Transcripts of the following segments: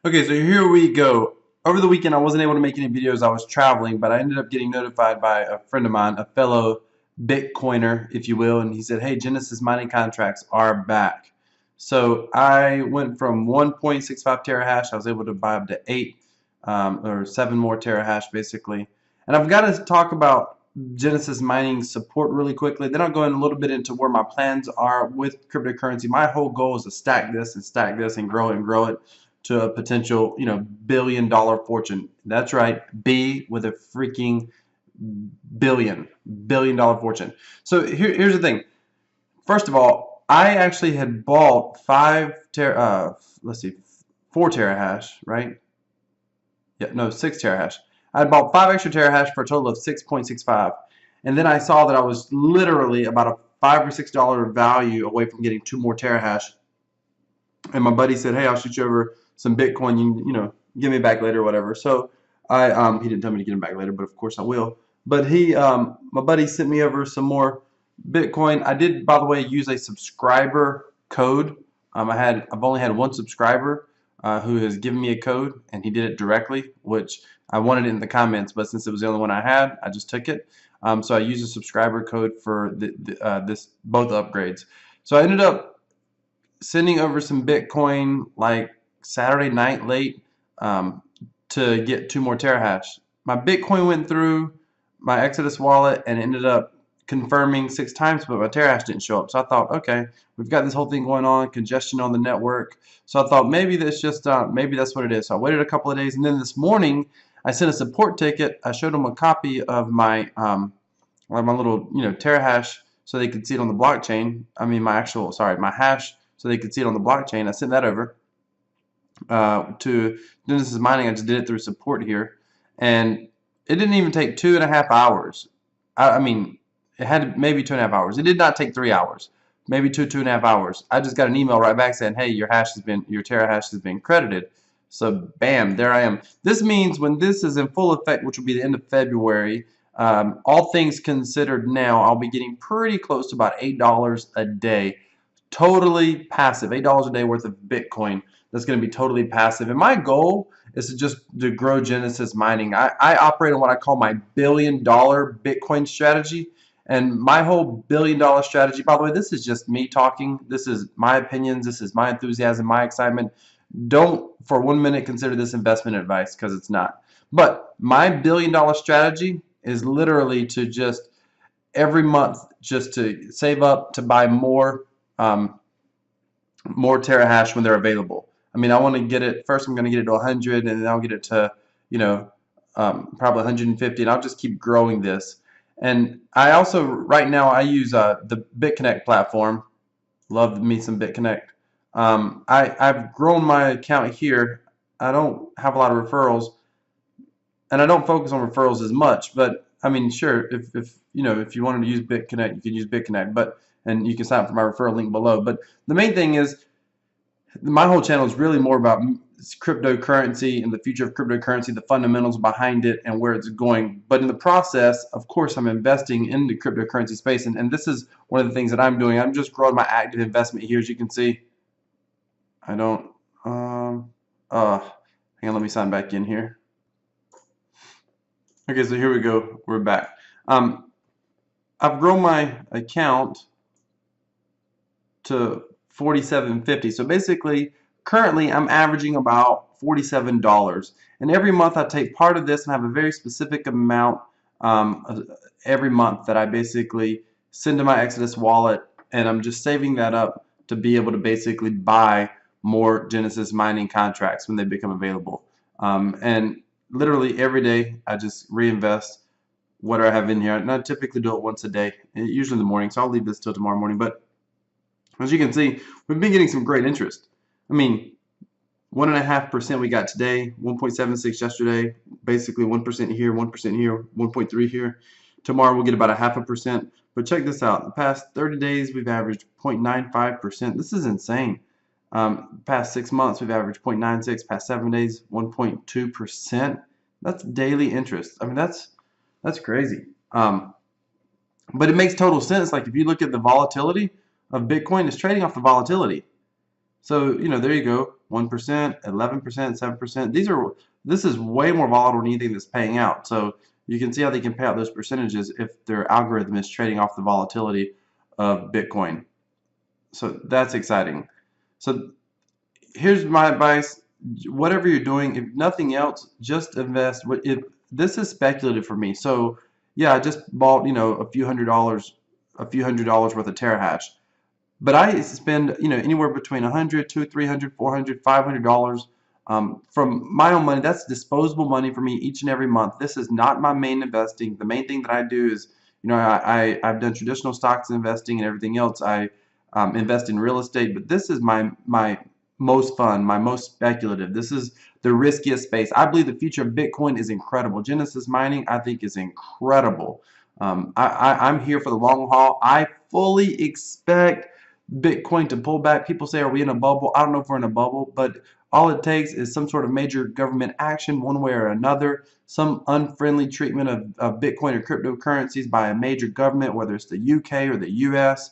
Okay, so here we go. Over the weekend, I wasn't able to make any videos. I was traveling, but I ended up getting notified by a friend of mine, a fellow Bitcoiner, if you will, and he said, "Hey, Genesis mining contracts are back." So I went from 1.65 terahash. I was able to buy up to 8 or 7 more terahash, basically. And I've got to talk about Genesis mining support really quickly. Then I'll go in a little bit into where my plans are with cryptocurrency. My whole goal is to stack this and stack this and grow it to a potential, billion-dollar fortune. That's right, B with a freaking billion-dollar fortune. So here's the thing. First of all, I actually had bought 4 terahash, right? Yeah, no, 6 terahash. I had bought 5 extra terahash for a total of 6.65, and then I saw that I was literally about a $5 or $6 value away from getting 2 more terahash. And my buddy said, "Hey, I'll shoot you over some Bitcoin. Give me back later or whatever." So he didn't tell me to get him back later, but of course I will. But my buddy sent me over some more Bitcoin. I did, by the way, use a subscriber code. I've only had one subscriber who has given me a code, and he did it directly, which I wanted it in the comments, but since it was the only one I had, I just took it. So I used a subscriber code for both upgrades. So I ended up sending over some Bitcoin like Saturday night late to get 2 more terahash. My Bitcoin went through my Exodus wallet and ended up confirming 6 times, but my terahash didn't show up. So I thought, okay, we've got this whole thing going on, congestion on the network. So I thought maybe maybe that's what it is. So I waited a couple of days, and then this morning I sent a support ticket. I showed them a copy of my my little terahash so they could see it on the blockchain. I mean my hash so they could see it on the blockchain. I sent that over to Genesis Mining. I just did it through support here, and it didn't even take 2.5 hours. I mean, it had maybe 2.5 hours. It did not take 3 hours, maybe 2.5 hours. I just got an email right back saying, "Hey, your terahash has been credited." So bam, there I am. This means when this is in full effect, which will be the end of February, all things considered now, I'll be getting pretty close to about $8 a day. Totally passive, $8 a day worth of Bitcoin. That's going to be totally passive. And my goal is to grow Genesis mining. I operate on what I call my $1 billion Bitcoin strategy. And my whole $1 billion strategy, by the way, this is just me talking. This is my opinions. This is my enthusiasm, my excitement. Don't for 1 minute consider this investment advice, because it's not. But my $1 billion strategy is literally to just every month just to save up to buy more terahash when they're available. I mean, I want to get it first. I'm going to get it to 100, and then I'll get it to probably 150, and I'll just keep growing this. And I also right now I use the Bitconnect platform. Love me some Bitconnect. I've grown my account here. I don't have a lot of referrals, and I don't focus on referrals as much. But I mean, sure, if you wanted to use Bitconnect, you can use Bitconnect, and you can sign up for my referral link below. But the main thing is, my whole channel is really more about cryptocurrency and the future of cryptocurrency, the fundamentals behind it, and where it's going. But in the process, of course, I'm investing in the cryptocurrency space, and this is one of the things that I'm doing. I'm just growing my active investment here, as you can see. I don't. Hang on, let me sign back in here. Okay, so here we go. We're back. I've grown my account to 47.50. So basically, currently I'm averaging about $47. And every month I take part of this and have a very specific amount every month that I basically send to my Exodus wallet, and I'm just saving that up to be able to basically buy more Genesis mining contracts when they become available. And literally every day I just reinvest what I have in here. And I typically do it once a day, usually in the morning, so I'll leave this till tomorrow morning. But as you can see, we've been getting some great interest. I mean, 1.5% we got today, 1.76 yesterday, basically 1% here, 1% here, 1.3 here. Tomorrow we'll get about 0.5%. But check this out. The past 30 days we've averaged 0.95%. This is insane. Past 6 months we've averaged 0.96. Past 7 days 1.2%. That's daily interest. I mean, that's crazy. But it makes total sense. Like if you look at the volatility of Bitcoin, it's trading off the volatility. So, there you go. 1%, 11%, 7%. This is way more volatile than anything that's paying out. So you can see how they can pay out those percentages if their algorithm is trading off the volatility of Bitcoin. So that's exciting. So here's my advice. Whatever you're doing, if nothing else, just invest. If this is speculative for me. So yeah, I just bought, a few hundred dollars worth of terahash. But I spend, anywhere between 100, 200, 300, 400, $500 from my own money. That's disposable money for me each and every month. This is not my main investing. The main thing that I do is, I've done traditional stocks investing and everything else. I invest in real estate, but this is my most fun, my most speculative. This is the riskiest space. I believe the future of Bitcoin is incredible. Genesis mining, I think, is incredible. I'm here for the long haul. I fully expect Bitcoin to pull back. People say, are we in a bubble? I don't know if we're in a bubble, but all it takes is some sort of major government action one way or another, some unfriendly treatment of Bitcoin or cryptocurrencies by a major government, whether it's the UK or the US.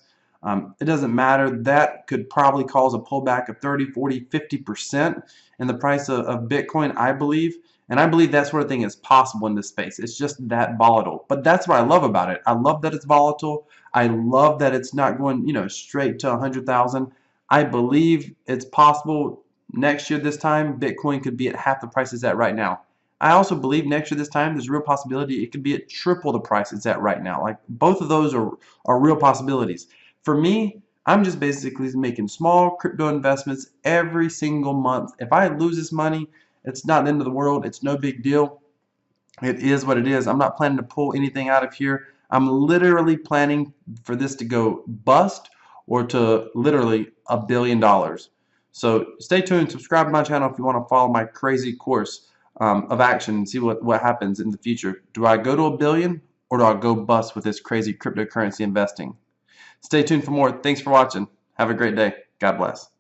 It doesn't matter. That could probably cause a pullback of 30, 40, 50% in the price of Bitcoin, I believe. And I believe that sort of thing is possible in this space. It's just that volatile. But that's what I love about it. I love that it's volatile. I love that it's not going, straight to 100,000. I believe it's possible next year this time Bitcoin could be at half the price it's at right now. I also believe next year this time there's a real possibility it could be at triple the price it's at right now. Like both of those are real possibilities. For me, I'm just basically making small crypto investments every single month. If I lose this money, it's not the end of the world. It's no big deal. It is what it is. I'm not planning to pull anything out of here. I'm literally planning for this to go bust or to literally $1 billion. So stay tuned. Subscribe to my channel if you want to follow my crazy course of action and see what happens in the future. Do I go to $1 billion or do I go bust with this crazy cryptocurrency investing? Stay tuned for more. Thanks for watching. Have a great day. God bless.